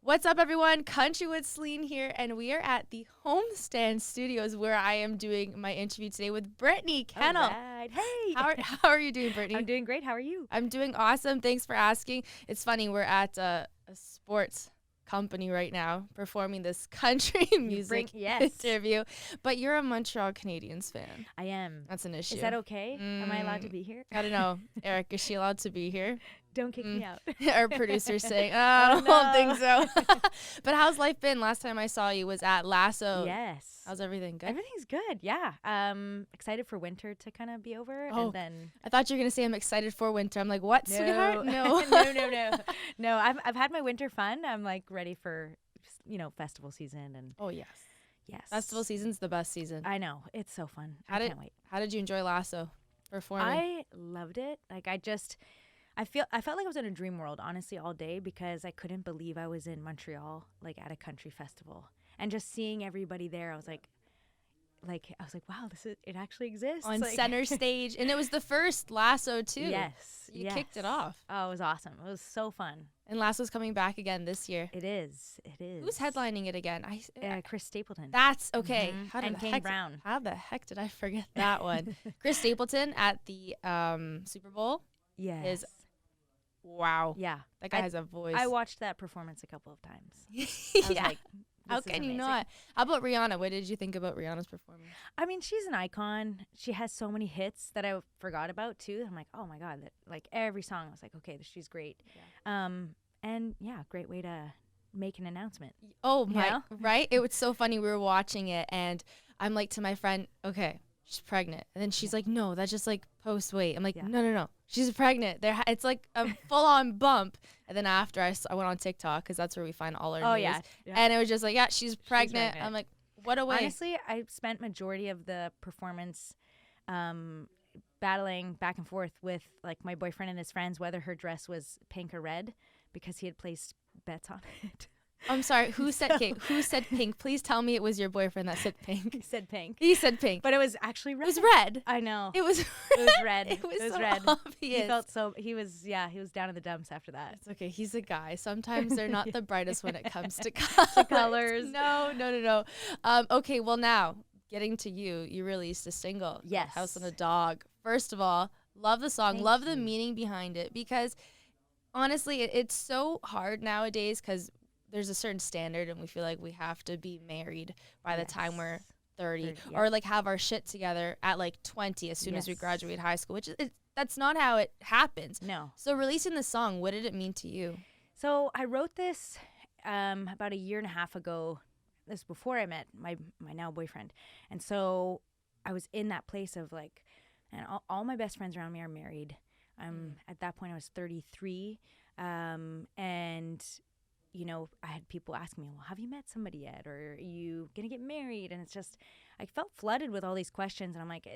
What's up, everyone? Country with Celine here, and we are at the Homestand Studios where I am doing my interview today with BRITTANY KENNELL. All right. Hey. How are you doing, BRITTANY? I'm doing great. How are you? I'm doing awesome. Thanks for asking. It's funny, we're at a sports company right now performing this country music interview, but you're a Montreal Canadiens fan. I am. That's an issue. Is that okay? Am I allowed to be here? I don't know. Eric, is she allowed to be here? Don't kick me out. Our producer's saying, I don't think so. But how's life been? Last time I saw you was at Lasso. Yes. How's everything? Good? Everything's good. Yeah. Excited for winter to kind of be over. Oh, and then I thought you were going to say I'm excited for winter. I'm like, what, sweetheart? No. No, I've had my winter fun. I'm like ready for, festival season. And oh, yes. Yes. Festival season's the best season. I know. It's so fun. I can't wait. How did you enjoy Lasso performing? I loved it. Like I felt like I was in a dream world, honestly, all day, because I couldn't believe I was in Montreal, like at a country festival, and just seeing everybody there. I was like, wow, it actually exists on center stage, and it was the first Lasso too. Yes, you kicked it off. Oh, it was awesome. It was so fun. And Lasso's coming back again this year. It is. It is. Who's headlining it again? Chris Stapleton. That's okay. And Kane Brown. How the heck did I forget that one? Chris Stapleton at the Super Bowl. Yes. Wow. Yeah. That guy has a voice. I watched that performance a couple of times. Yeah. I was like, how can you not? How about Rihanna? What did you think about Rihanna's performance? I mean, she's an icon. She has so many hits that I forgot about too. I'm like, oh my God, like every song I was like, okay, she's great. Yeah. And yeah, great way to make an announcement. Oh my, right? It was so funny. We were watching it and I'm like to my friend, okay, she's pregnant. And then she's like, no, that's just like post weight. I'm like, no. She's pregnant. It's like a full on bump. And then after I went on TikTok because that's where we find all our news. Yeah. And it was just like, yeah, she's pregnant. I'm like, what a way. Honestly, I spent majority of the performance battling back and forth with like my boyfriend and his friends whether her dress was pink or red because he had placed bets on it. I'm sorry. Who said pink? Who said pink? Please tell me it was your boyfriend that said pink. He said pink. He said pink. But it was actually red. It was red. I know. It was red. It was so red. Obvious. He was down in the dumps after that. It's okay. He's a guy. Sometimes they're not the brightest when it comes to colors. No. Okay, well now, getting to you, you released a single. Yes. House on a Dog. First of all, love the song. Love the meaning behind it because honestly, it's so hard nowadays because there's a certain standard and we feel like we have to be married by the time we're 30 or like have our shit together at like 20 as soon as we graduate high school, which that's not how it happens. No. So releasing the song, what did it mean to you? So I wrote this about a year and a half ago. This before I met my now boyfriend. And so I was in that place of like, and all my best friends around me are married. At that point I was 33. And I had people asking me, well, have you met somebody yet? Or are you going to get married? And it's just, I felt flooded with all these questions. And I'm like,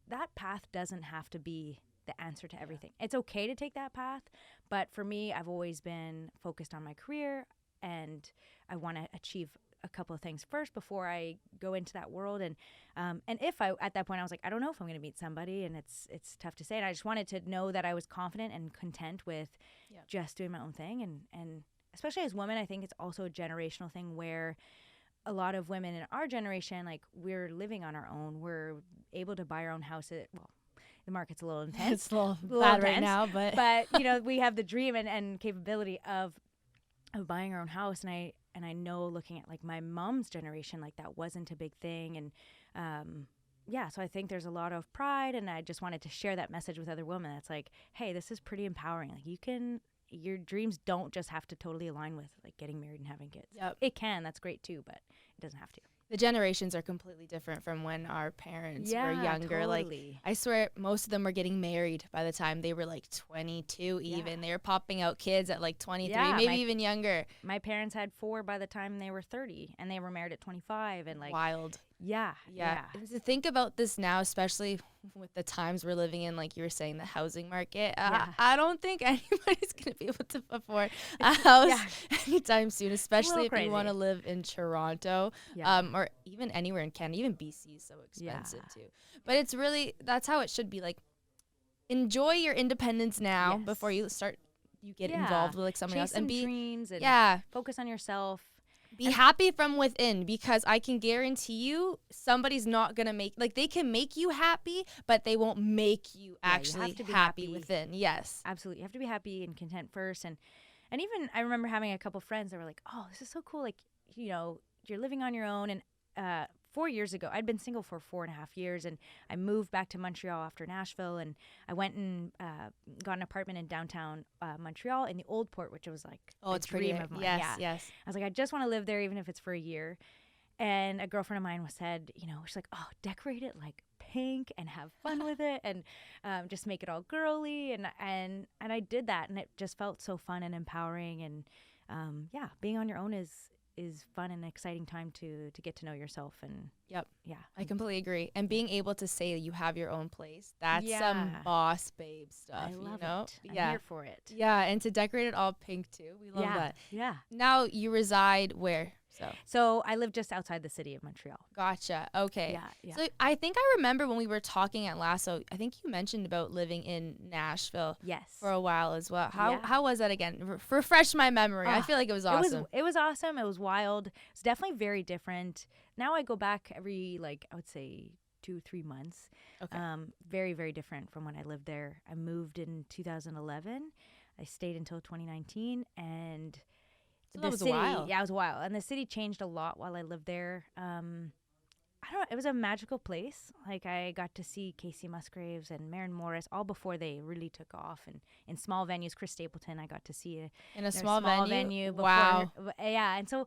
that path doesn't have to be the answer to everything. It's okay to take that path. But for me, I've always been focused on my career. And I want to achieve a couple of things first before I go into that world. And if at that point I was like, I don't know if I'm going to meet somebody, and it's tough to say. And I just wanted to know that I was confident and content with just doing my own thing. And especially as women, I think it's also a generational thing where a lot of women in our generation, like we're living on our own. We're able to buy our own house. The market's a little intense. It's a little bad right now, but we have the dream and capability of buying our own house. And I know looking at like my mom's generation, like that wasn't a big thing. And so I think there's a lot of pride, and I just wanted to share that message with other women. It's like, hey, this is pretty empowering. Like your dreams don't just have to totally align with like getting married and having kids. Yep. It can, that's great too, but it doesn't have to. The generations are completely different from when our parents were younger. Totally. Like I swear most of them were getting married by the time they were like 22 even. They were popping out kids at like 23, maybe even younger. My parents had 4 by the time they were 30, and they were married at 25 and like wild. Yeah. And to think about this now, especially with the times we're living in, like you were saying, the housing market, I don't think anybody's going to be able to afford a house anytime soon, especially if you want to live in Toronto or even anywhere in Canada. Even BC is so expensive too. But it's really, that's how it should be. Like, enjoy your independence now before you start you get involved with like someone else and and be dreams and yeah. focus on yourself. Be happy from within, because I can guarantee you somebody's not going to make, like, they can make you happy, but they won't make you actually you have to be happy happy within. Yes. Absolutely. You have to be happy and content first. And even I remember having a couple friends that were like, oh, this is so cool. Like, you know, you're living on your own. And 4 years ago, I'd been single for 4.5 years, and I moved back to Montreal after Nashville, and I went and got an apartment in downtown Montreal in the Old Port, which was like It's dream pretty. of mine. Yes, yes. I was like, I just want to live there, even if it's for a year. And a girlfriend of mine said, you know, she's like, oh, decorate it like pink and have fun with it, and just make it all girly. And I did that, and it just felt so fun and empowering. And being on your own is fun and exciting time to get to know yourself. And Yep. yeah, I completely agree. And being able to say you have your own place, that's some boss babe stuff. I love it. I'm here for it. Yeah, and to decorate it all pink too. We love that. Yeah. Now you reside where? So I live just outside the city of Montreal. Gotcha. Okay. Yeah. So I think I remember when we were talking at Lasso, I think you mentioned about living in Nashville. Yes. For a while as well. How was that again? Refresh my memory. I feel like it was awesome. It was awesome. It was wild. It's definitely very different. Now I go back every, like, I would say 2-3 months. Okay. Very, very different from when I lived there. I moved in 2011. I stayed until 2019, and so that was a while. Yeah, it was a while. And the city changed a lot while I lived there. I don't know. It was a magical place. Like, I got to see Casey Musgraves and Maren Morris all before they really took off. And in small venues, Chris Stapleton, I got to see in a small venue. Before, wow. Yeah. And so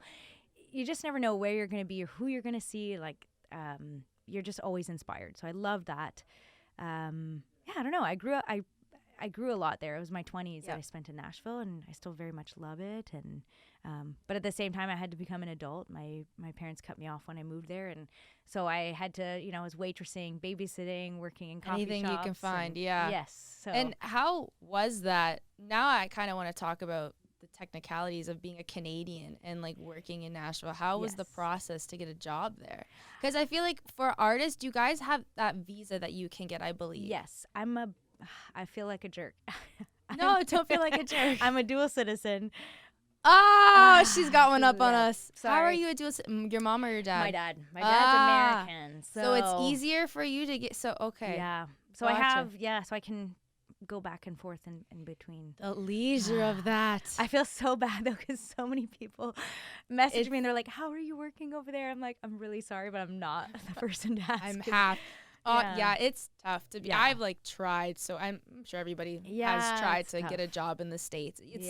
you just never know where you're going to be or who you're going to see. Like, you're just always inspired. So I love that. I don't know. I grew a lot there. It was my 20s that I spent in Nashville, and I still very much love it. And but at the same time, I had to become an adult. My parents cut me off when I moved there, and so I had to, you know, I was waitressing, babysitting, working in coffee anything shops. You can find. Yeah. Yes. So. And how was that? Now I kind of want to talk about the technicalities of being a Canadian and like working in Nashville. How was the process to get a job there? Because I feel like for artists, you guys have that visa that you can get, I believe. Yes. I feel like a jerk. No, don't feel like a jerk. I'm a dual citizen. Oh, she's got one up on us. Sorry. How are you a dual citizen? Your mom or your dad? My dad. My dad's American. So it's easier for you to get, okay. Yeah. So gotcha. So I can go back and forth in between. The leisure of that. I feel so bad though, because so many people message me and they're like, how are you working over there? I'm like, I'm really sorry, but I'm not the person to ask. I'm half. Yeah, it's tough to be. Yeah. I've like tried, so I'm sure everybody has tried to get a job in the States. It's,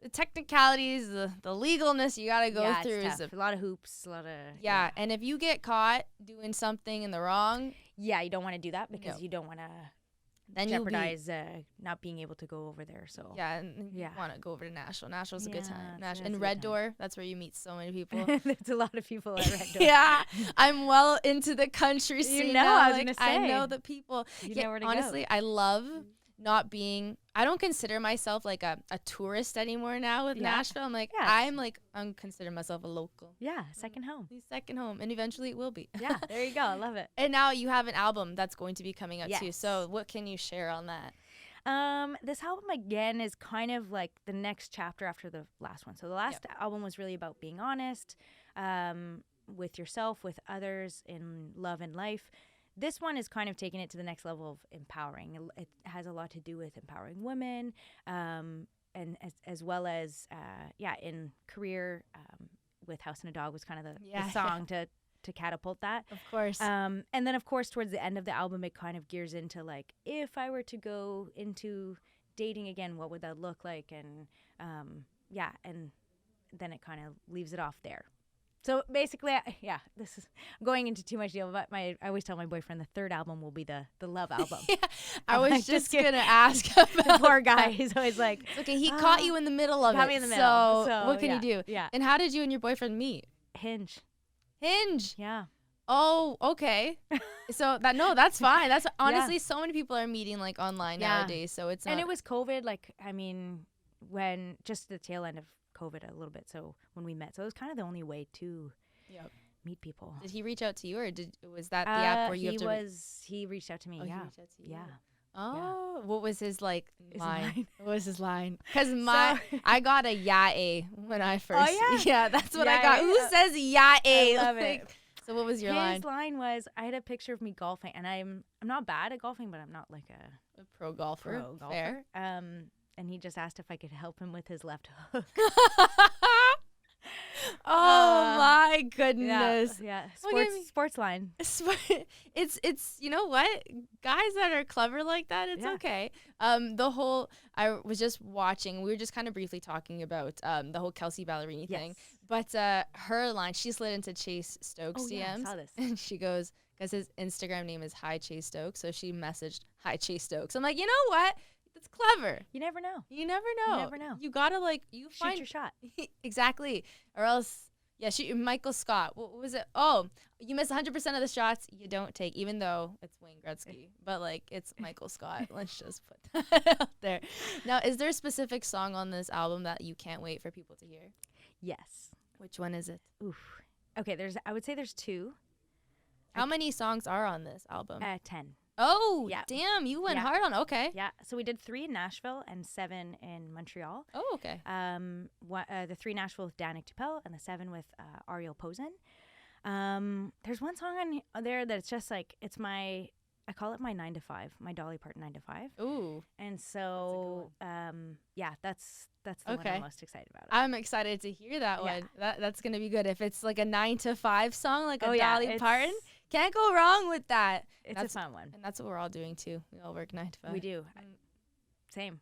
the technicalities, the legalness you got to go through is a lot of hoops, a lot of and if you get caught doing something in the wrong, you don't want to do that, because you don't want to then jeopardize not being able to go over there. So you want to go over to Nashville. Nashville's a good time. And Red Door, that's where you meet so many people. There's a lot of people at Red Door. Yeah, I'm well into the country scene. You know, now. I was gonna say, I know the people. You know where to honestly, go. I love not being. I don't consider myself like a tourist anymore now with Nashville. I'm like I'm considering myself a local. Yeah, second home. Second home, and eventually it will be. Yeah, there you go. I love it. And now you have an album that's going to be coming out too. So what can you share on that? This album again is kind of like the next chapter after the last one. So the last album was really about being honest with yourself, with others, in love and life. This one is kind of taking it to the next level of empowering. It has a lot to do with empowering women, and as well as in career, with House and a Dog was kind of the song to catapult that. Of course. And then of course towards the end of the album it kind of gears into like, if I were to go into dating again, what would that look like? And and then it kind of leaves it off there. So basically, this is going into too much deal, but I always tell my boyfriend the third album will be the love album. I was just going to ask about the poor guy. He's always like, it's okay, he caught you in the middle of it. Caught me in the middle. So what can you do? Yeah. And how did you and your boyfriend meet? Hinge. Yeah. Oh, okay. So that's fine. That's honestly, so many people are meeting like online nowadays. So it's not. And it was COVID. Like, I mean, when just the tail end of COVID a little bit. So when we met, so it was kind of the only way to meet people. Did he reach out to you, or was that the app where you he reached out to me. Oh, yeah. He reached out to you. Yeah. Oh, what was his like His line? line. What was his line? Because I got a ya-a when I first. yeah? Yeah, that's what I Yeah, got. Who says ya-a? I love it. So what was your His line? line was, I had a picture of me golfing, and I'm not bad at golfing, but I'm not like a A pro golfer. pro golfer. Fair. And he just asked if I could help him with his left hook. Oh my Yeah, goodness. yeah. Okay, Sports line. It's you know what, guys that are clever like that, it's Yeah. okay. I was just watching, we were just kind of briefly talking about the whole Kelsey Ballerini thing, but her line, she slid into Chase Stokes Oh, yeah, I DMs saw this. and she goes, because his Instagram name is Hi Chase Stokes, so she messaged Hi Chase Stokes. I'm like, you know what, that's clever. You never know. You never know. You never know. You gotta Shoot find your shot. exactly, or else. Yeah, Michael Scott. What was it? Oh, you miss 100% of the shots you don't take, even though it's Wayne Gretzky. But, like, it's Michael Scott. Let's just put that out there. Now, is there a specific song on this album that you can't wait for people to hear? Yes. Which one is it? Oof. Okay, I would say there's 2. How many songs are on this album? 10. Oh, Yeah. damn. You went Yeah. hard on Okay. Yeah. So we did 3 in Nashville and 7 in Montreal. Oh, okay. The 3 Nashville with Danik Tupel and the 7 with Ariel Posen. There's one song on there that's just like, I call it my 9 to 5, my Dolly Parton 9 to 5. Ooh. And so, yeah, that's the one Okay. I'm most excited about. I'm excited to hear that Yeah. one. That's going to be good. If it's like a 9 to 5 song, like a yeah, Dolly Parton, can't go wrong with that. It's a fun one. And that's what we're all doing too. We all work 9 to 5. We do. Same.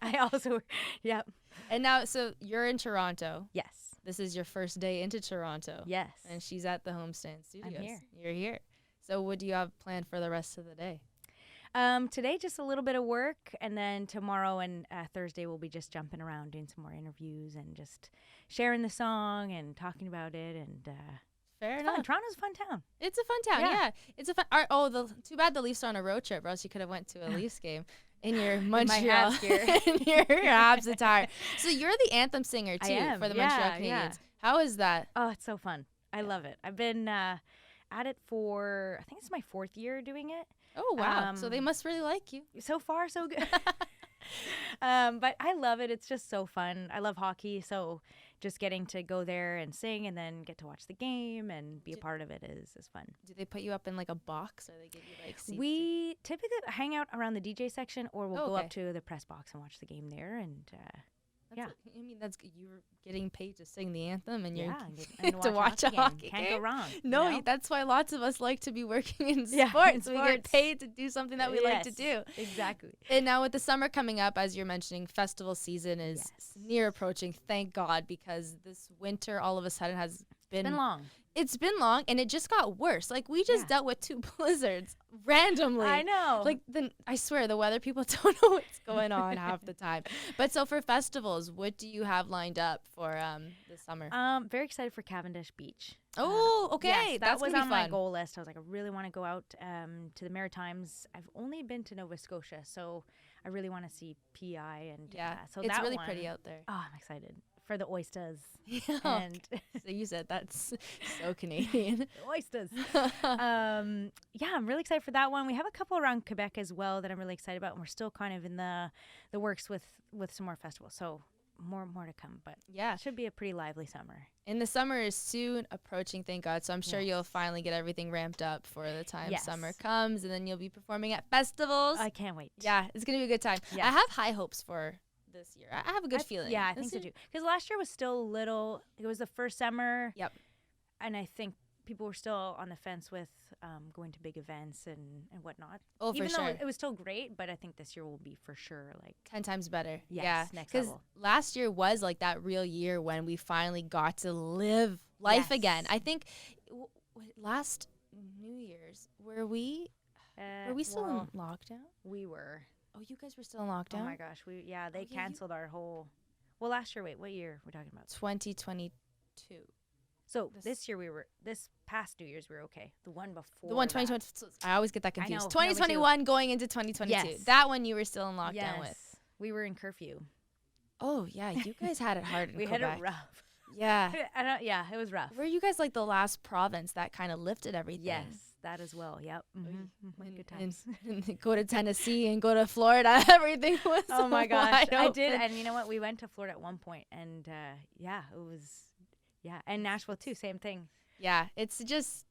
I also, yep. And now, so you're in Toronto. Yes. This is your first day into Toronto. Yes. And she's at the Homestand Studios. I'm here. You're here. So what do you have planned for the rest of the day? Today, just a little bit of work, and then tomorrow and Thursday we'll be just jumping around doing some more interviews and just sharing the song and talking about it. And Fair it's enough. fun. Toronto's a fun town. It's a fun town. Yeah. Yeah. It's a fun. Too bad the Leafs are on a road trip, or else you could have went to a Leafs game in your Montreal Habs gear. in your Habs attire. So you're the anthem singer too I am. for the Yeah, Montreal Canadiens. yeah. How is that? Oh, it's so fun. I love it. I've been at it for, I think it's my 4th year doing it. Oh wow! So they must really like you. So far, so good. But I love it. It's just so fun. I love hockey, so just getting to go there and sing and then get to watch the game and be a part of it is fun. Do they put you up in like a box, or they give you like seats? We typically hang out around the DJ section, or we'll go okay. up to the press box and watch the game there. And yeah. I mean, that's you're getting paid to sing the anthem, and you're yeah, and to watch a hockey Can't game. go wrong. No, you know? that's why lots of us like to be working in Yeah, sports. in We get sports. paid to do something that we like to do. Exactly. And now with the summer coming up, as you're mentioning, festival season is Yes. near approaching. Thank God, because this winter all of a sudden has It's been long. It's been long, and it just got worse. Like we just Yeah. dealt with 2 blizzards randomly. I know. Like I swear the weather people don't know what's going on half the time. But so for festivals, what do you have lined up for this summer? Very excited for Cavendish Beach. Oh, okay. Yes, that That's was gonna on be my fun. goal list. I was like, I really want to go out to the Maritimes. I've only been to Nova Scotia, so I really want to see PI. And Yeah, so it's that really one- pretty out there. Oh, I'm excited for the oysters. Yeah. And So you said that's so Canadian. the oysters. Yeah, I'm really excited for that one. We have a couple around Quebec as well that I'm really excited about, and we're still kind of in the works with some more festivals. So more to come, but Yeah. it should be a pretty lively summer. And the summer is soon approaching, thank God. So I'm sure you'll Yes. finally get everything ramped up for the time Yes. summer comes, and then you'll be performing at festivals. I can't wait. Yeah, it's going to be a good time. Yeah. I have high hopes for this year. I have a good feeling. Yeah, I This think so year- too. Because last year was still a little. It was the first summer. Yep. And I think people were still on the fence with going to big events and whatnot. Oh, Even for though sure. it was still great, but I think this year will be for sure like 10 times better. Yes, yeah. next Because level. last year was like that real year when we finally got to live life Yes. again. I think last New Year's, were we still well, in lockdown? we were. Oh, you guys were still in lockdown? Oh my gosh, they yeah, you- canceled our whole. Well, last year, wait, what year we're talking about? 2022. So this year this past New Year's we were okay. The one before. The one that. 2020. I always get that I confused. know, no, me too. 2021 going into 2022. Yes. That one you were still in lockdown Yes, with. we were in curfew. Oh yeah, you guys had it hard in We Quebec. had it rough. Yeah. Yeah, it was rough. Were you guys like the last province that kind of lifted everything? Yes, that as well. Yep. Good times. And go to Tennessee and go to Florida. Everything was Oh my gosh, wide I did. open. And you know what? We went to Florida at one point, and yeah, it was and Nashville too. Same thing. Yeah, it's just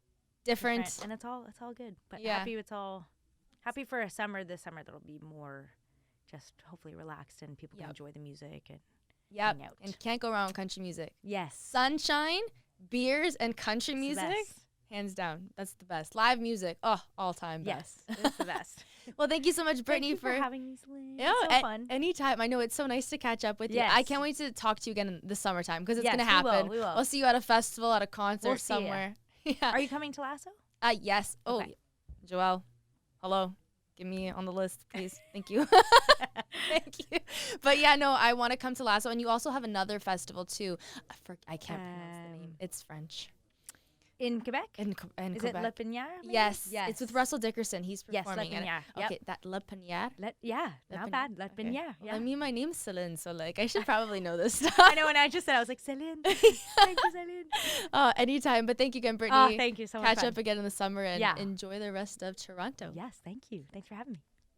different. And it's all good. But Yeah. happy for a summer this summer that'll be more just hopefully relaxed and people can enjoy the music and hang out. And can't go wrong with country music. Yes. Sunshine, beers, and country It's the music, best. hands down. That's the best. Live music, all time best. Yes, it's the best. Well, thank you so much, Brittany, Thank you for having me, Celine. Yeah, It's so fun. Anytime. I know it's so nice to catch up with you. Yes. I can't wait to talk to you again in the summertime because it's Yes, gonna we will, happen. we will. I'll see you at a festival, at a concert We'll see ya. somewhere. Yeah. Are you coming to Lasso? Yes. Oh, Okay. Joelle, hello. Get me on the list, please. Thank you. Thank you. But yeah, no, I want to come to Lasso, and you also have another festival too. I can't pronounce the name. It's French. In Quebec? In Is Quebec. it Le Pignard? maybe? Yes. Yes. It's with Russell Dickerson. He's Yes, Le performing. Pignard. Yep. Okay, that Le Pignard. Not Pignard. bad. Le Okay. Pignard. Yeah. I mean, my name's Celine, so like I should probably know this stuff. I know when I just said I was like, Celine. Thank you, Celine. Anytime. But thank you again, Brittany. Oh, thank you so much. Catch fun. up again in the summer and Yeah. enjoy the rest of Toronto. Yes, thank you. Thanks for having me.